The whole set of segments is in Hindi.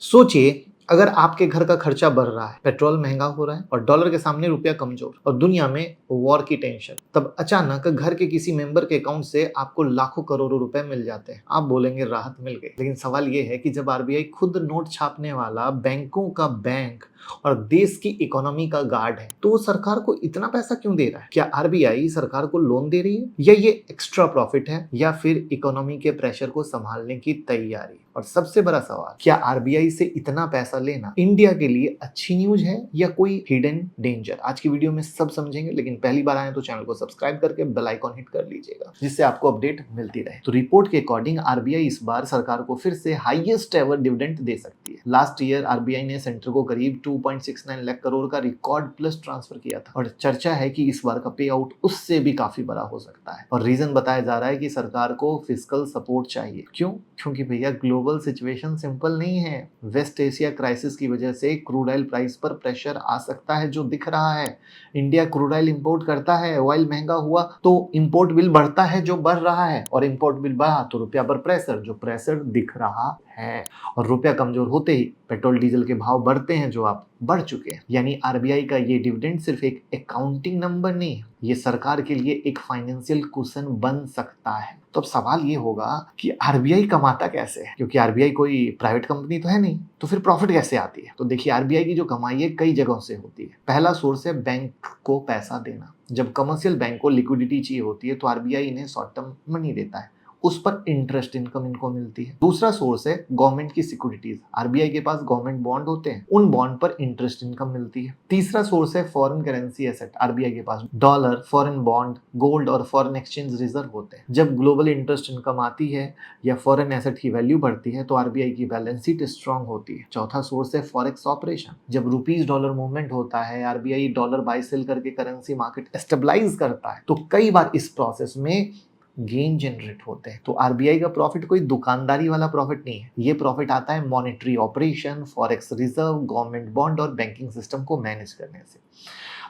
सोचिए, अगर आपके घर का खर्चा बढ़ रहा है, पेट्रोल महंगा हो रहा है और डॉलर के सामने रुपया कमजोर और दुनिया में वॉर की टेंशन, तब अचानक घर के किसी मेंबर के अकाउंट से आपको लाखों करोड़ों रुपए मिल जाते हैं। आप बोलेंगे राहत मिल गई, लेकिन सवाल ये है कि जब आरबीआई खुद नोट छापने वाला, बैंकों का बैंक और देश की इकोनॉमी का गार्ड है, तो वो सरकार को इतना पैसा क्यों दे रहा है? क्या आरबीआई सरकार को लोन दे रही है, या ये एक्स्ट्रा प्रॉफिट है, या फिर इकोनॉमी के प्रेशर को संभालने की तैयारी? और सबसे बड़ा सवाल, क्या आरबीआई से इतना पैसा लेना इंडिया के लिए अच्छी न्यूज है या कोई हिडन डेंजर? आज की वीडियो में सब समझेंगे, लेकिन पहली बार आए तो चैनल को सब्सक्राइब करके बेल आइकॉन हिट कर लीजिएगा, जिससे आपको अपडेट मिलती रहे। तो रिपोर्ट के अकॉर्डिंग आरबीआई इस बार सरकार को फिर से हाईएस्ट एवर डिविडेंड दे सकती है। लास्ट ईयर आरबीआई ने सेंटर को करीब 2.69 लाख करोड़ का रिकॉर्ड प्लस ट्रांसफर किया था, और चर्चा है कि इस बार का पे आउट उससे भी काफी बड़ा हो सकता है। और रीजन बताया जा रहा है कि सरकार को फिस्कल सपोर्ट चाहिए। क्यों? क्योंकि भैया ग्लोबल सिचुएशन सिंपल नहीं है। वेस्ट एशिया क्राइसिस की वजह से क्रूड ऑयल प्राइस पर प्रेशर आ सकता है, जो दिख रहा है। इंडिया क्रूड ऑयल इंपोर्ट करता है, ऑयल महंगा हुआ तो इंपोर्ट बिल बढ़ता है, जो बढ़ रहा है, और इंपोर्ट बिल बढ़ा तो रुपया पर प्रेशर, जो प्रेशर दिख रहा है। और रुपया कमजोर होते ही पेट्रोल डीजल के भाव बढ़ते हैं, जो आप बढ़ चुके हैं। यानी आरबीआई का ये डिविडेंड सिर्फ एक अकाउंटिंग नंबर नहीं है, ये सरकार के लिए एक फाइनेंशियल कुशन बन सकता है। तो अब सवाल ये होगा कि आरबीआई कमाता कैसे है? क्योंकि आरबीआई कोई प्राइवेट कंपनी तो है नहीं, तो फिर प्रॉफिट कैसे आती है? तो देखिए, आरबीआई की जो कमाई है कई जगहों से होती है। पहला सोर्स है बैंक को पैसा देना। जब कमर्शियल बैंक को लिक्विडिटी चाहिए होती है तो आरबीआई इन्हें शॉर्ट टर्म मनी देता है, उस पर इंटरेस्ट इनकम इनको मिलती है। दूसरा सोर्स है गवर्नमेंट की सिक्योरिटीज। आरबीआई के पास गवर्नमेंट बॉन्ड होते हैं, उन बॉन्ड पर इंटरेस्ट इनकम मिलती है। तीसरा सोर्स है फॉरेन करेंसी एसेट। आरबीआई के पास डॉलर, फॉरेन बॉन्ड, गोल्ड और फॉरेन एक्सचेंज रिजर्व होते हैं। जब ग्लोबल इंटरेस्ट इनकम आती है या फॉरेन एसेट की वैल्यू बढ़ती है तो आरबीआई की बैलेंस शीट स्ट्रांग होती है। चौथा सोर्स है फॉरेक्स ऑपरेशन। जब रुपीज डॉलर मूवमेंट होता है, आरबीआई डॉलर बाय सेल करके करेंसी मार्केट स्टेबलाइज करता है, तो कई बार इस प्रोसेस में गेन जनरेट होते हैं। तो आरबीआई का प्रॉफिट कोई दुकानदारी वाला प्रॉफिट नहीं है, ये प्रॉफिट आता है monetary operation, forex reserve, government bond और बैंकिंग सिस्टम को मैनेज करने से।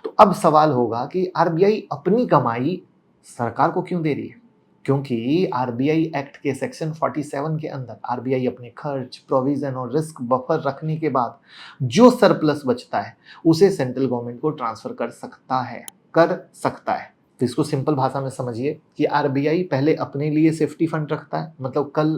तो अब सवाल होगा कि आरबीआई अपनी कमाई सरकार को क्यों दे रही है? क्योंकि आरबीआई एक्ट के सेक्शन 47 के अंदर आरबीआई अपने खर्च, प्रोविजन और रिस्क बफर रखने के बाद जो सरप्लस बचता है उसे सेंट्रल गवर्नमेंट को ट्रांसफर कर सकता है। तो इसको सिंपल भाषा में समझिए कि आरबीआई पहले अपने लिए सेफ्टी फंड रखता है, मतलब कल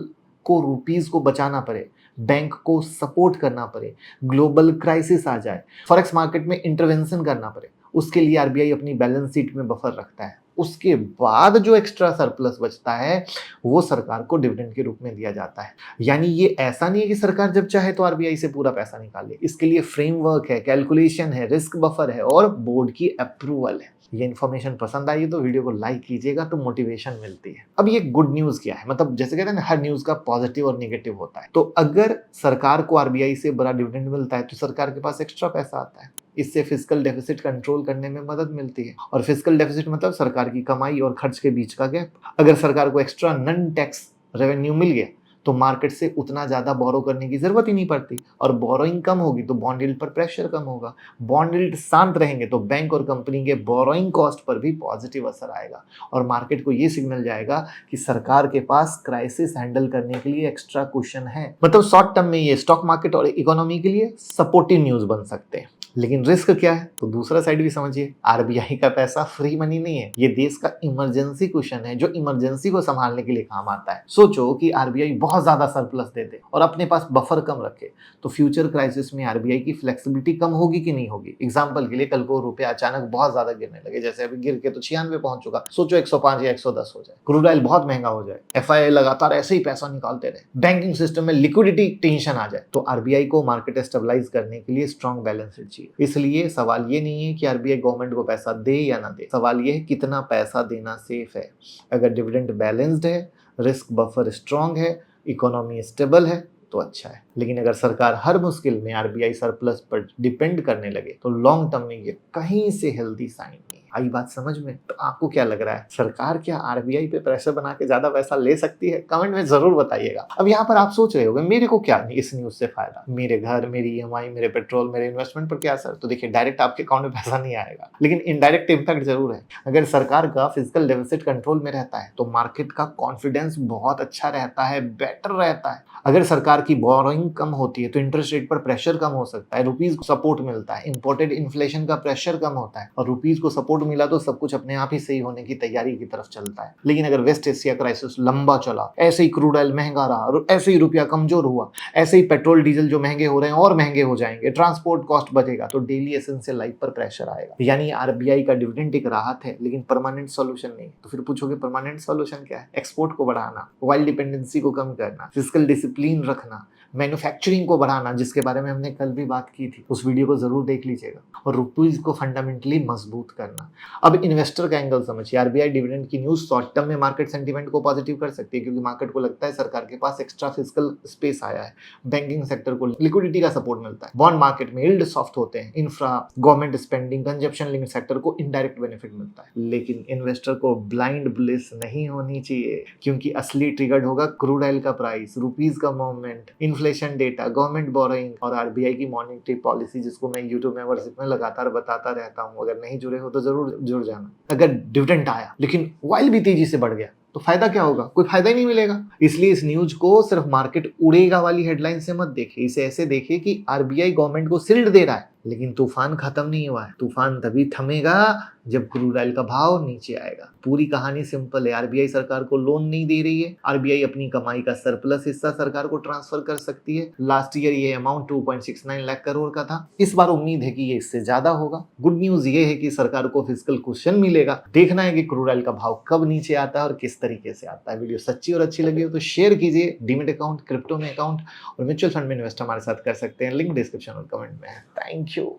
को रुपीस को बचाना पड़े, बैंक को सपोर्ट करना पड़े, ग्लोबल क्राइसिस आ जाए, फॉरेक्स मार्केट में इंटरवेंशन करना पड़े, उसके लिए आरबीआई अपनी बैलेंस शीट में बफर रखता है। उसके बाद जो एक्स्ट्रा सरप्लस बचता है वो सरकार को डिविडेंड के रूप में दिया जाता है। यानी ये ऐसा नहीं है कि सरकार जब चाहे तो आरबीआई से पूरा पैसा निकाल ले। इसके लिए फ्रेमवर्क है, कैलकुलेशन है, रिस्क बफर है और बोर्ड की अप्रूवल है। ये इन्फॉर्मेशन पसंद आई तो वीडियो को लाइक कीजिएगा, तो मोटिवेशन मिलती है। अब ये गुड न्यूज क्या है? मतलब जैसे कहते हैं ना, हर न्यूज का पॉजिटिव और नेगेटिव होता है। तो अगर सरकार को आरबीआई से बड़ा डिविडेंड मिलता है तो सरकार के पास एक्स्ट्रा पैसा आता है। इससे फिस्कल डेफिसिट कंट्रोल करने में मदद मिलती है। और फिस्कल डेफिसिट मतलब सरकार की कमाई और खर्च के बीच का गैप। अगर सरकार को एक्स्ट्रा नन टैक्स रेवेन्यू मिल गया तो मार्केट से उतना ज्यादा बोरो करने की जरूरत ही नहीं पड़ती, और बोरोइंग कम होगी तो बॉन्ड यील्ड पर प्रेशर कम होगा। बॉन्ड यील्ड शांत रहेंगे तो बैंक और कंपनी के बोरोइंग कॉस्ट पर भी पॉजिटिव असर आएगा, और मार्केट को ये सिग्नल जाएगा कि सरकार के पास क्राइसिस हैंडल करने के लिए एक्स्ट्रा कुशन है। मतलब शॉर्ट टर्म में ये स्टॉक मार्केट और इकोनॉमी के लिए सपोर्टिव न्यूज बन सकते हैं। लेकिन रिस्क क्या है? तो दूसरा साइड भी समझिए। आरबीआई का पैसा फ्री मनी नहीं है, ये देश का इमरजेंसी कुशन है, जो इमरजेंसी को संभालने के लिए काम आता है। सोचो कि आरबीआई बहुत ज्यादा सरप्लस दे दे और अपने पास बफर कम रखे, तो फ्यूचर क्राइसिस में आरबीआई की फ्लेक्सिबिलिटी कम होगी कि नहीं होगी? एग्जाम्पल के लिए, कल को रुपया अचानक बहुत ज्यादा गिरने लगे, जैसे अभी गिर के तो 96 पहुंच चुका, सोचो 105 या 110 हो जाए, क्रूड ऑयल बहुत महंगा हो जाए, एफआईआई लगातार ऐसे ही पैसा निकालते रहे, बैंकिंग सिस्टम में लिक्विडिटी टेंशन आ जाए, तो आरबीआई को मार्केट स्टेबलाइज करने के लिए स्ट्रॉन्ग बैलेंस शीट चाहिए। इसलिए सवाल ये नहीं है कि आरबीआई गवर्नमेंट को पैसा दे या ना दे, सवाल ये है कितना पैसा देना सेफ है। अगर डिविडेंड बैलेंस्ड है, रिस्क बफर स्ट्रॉन्ग है, इकोनॉमी स्टेबल है तो अच्छा है। लेकिन अगर सरकार हर मुश्किल में आरबीआई सरप्लस पर डिपेंड करने लगे तो लॉन्ग टर्म में ये कहीं से हेल्दी साइन नहीं है। आई बात समझ में? तो आपको क्या लग रहा है, सरकार क्या आरबीआई पे प्रेशर बना के ज्यादा पैसा ले सकती है? कमेंट में जरूर बताइएगा। अब यहाँ पर आप सोच रहे होंगे मेरे को क्या इस न्यूज से फायदा, मेरे घर, मेरी ईएमआई, मेरे पेट्रोल, मेरे इन्वेस्टमेंट पर क्या असर? तो देखिए, डायरेक्ट आपके अकाउंट में पैसा नहीं आएगा, लेकिन इनडायरेक्ट इम्पैक्ट जरूर है। अगर सरकार का फिजिकल डेफिसिट कंट्रोल में रहता है तो मार्केट का कॉन्फिडेंस बहुत अच्छा रहता है, बेटर रहता है। अगर सरकार की बोरोइंग कम होती है तो इंटरेस्ट रेट पर प्रेशर कम हो सकता है, रुपीज को सपोर्ट मिलता है, इंपोर्टेड इन्फ्लेशन का प्रेशर कम होता है, और रुपीज को सपोर्ट मिला तो सब कुछ अपने आप ही सही होने की तैयारी की तरफ चलता है। लेकिन अगर वेस्ट एशिया क्राइसिस लंबा चला, ऐसे ही क्रूड ऑयल महंगा रहा, ऐसे ही रुपया कमजोर हुआ, ऐसे ही पेट्रोल डीजल जो महंगे हो रहे हैं और महंगे हो जाएंगे, ट्रांसपोर्ट कॉस्ट बढ़ेगा, तो डेली एसेंशियल लाइफ पर प्रेशर आएगा। यानी आरबीआई का डिविडेंड एक राहत है, लेकिन परमानेंट सॉल्यूशन नहीं। तो फिर पूछोगे परमानेंट सॉल्यूशन क्या है? एक्सपोर्ट को बढ़ाना, ऑयल डिपेंडेंसी को कम करना, फिजिकल डिसिप्लिन रखना, मैन्युफैक्चरिंग को बढ़ाना, जिसके बारे में हमने कल भी बात की थी, उस वीडियो को जरूर देख लीजिएगा, और रुपीज को फंडामेंटली मजबूत करना। अब इन्वेस्टर का एंगल समझिए। आरबीआई डिविडेंड की न्यूज शॉर्ट टर्म में मार्केट सेंटीमेंट को पॉजिटिव कर सकती है, क्योंकि मार्केट को लगता है सरकार के पास एक्स्ट्रा फिजिकल स्पेस आया है, बैंकिंग सेक्टर को लिक्विडिटी का सपोर्ट मिलता है, बॉन्ड मार्केट में यील्ड सॉफ्ट होते हैं, infra, government spending, consumption linked sector को इनडायरेक्ट बेनिफिट मिलता है। लेकिन इन्वेस्टर को ब्लाइंड ब्लिस नहीं होनी चाहिए, क्योंकि असली ट्रिगर्ड होगा क्रूड ऑयल का प्राइस, रुपीज का movement, inflation data, government borrowing और आरबीआई की मॉनेटरी पॉलिसी, जिसको मैं यूट्यूब मेंबरशिप में लगातार बताता रहता हूं। अगर नहीं जुड़े हो तो जरूर जुड़ जाना। अगर डिविडेंड आया लेकिन ऑयल भी तेजी से बढ़ गया तो फायदा क्या होगा? कोई फायदा ही नहीं मिलेगा। इसलिए इस न्यूज को सिर्फ मार्केट उड़ेगा वाली हेडलाइन से मत देखिए, इसे ऐसे देखिए कि आरबीआई गवर्नमेंट को शील्ड दे रहा है, लेकिन तूफान खत्म नहीं हुआ है। तूफान तभी थमेगा जब क्रूड ऑयल का भाव नीचे आएगा। पूरी कहानी सिंपल है, आरबीआई सरकार को लोन नहीं दे रही है, आरबीआई अपनी कमाई का सरप्लस हिस्सा सरकार को ट्रांसफर कर सकती है। लास्ट ईयर ये अमाउंट 2.69 लाख करोड़ का था, इस बार उम्मीद है कि ये इससे ज्यादा होगा। गुड न्यूज ये है कि सरकार को फिजिकल कुशन मिलेगा। देखना है कि क्रूड ऑयल का भाव कब नीचे आता है और किस तरीके से आता है। वीडियो सच्ची और अच्छी लगी हो तो शेयर कीजिए। डीमेट अकाउंट, क्रिप्टो में अकाउंट और म्यूचुअल फंड में इन्वेस्ट हमारे साथ कर सकते हैं, लिंक डिस्क्रिप्शन और कमेंट में है। Thank you.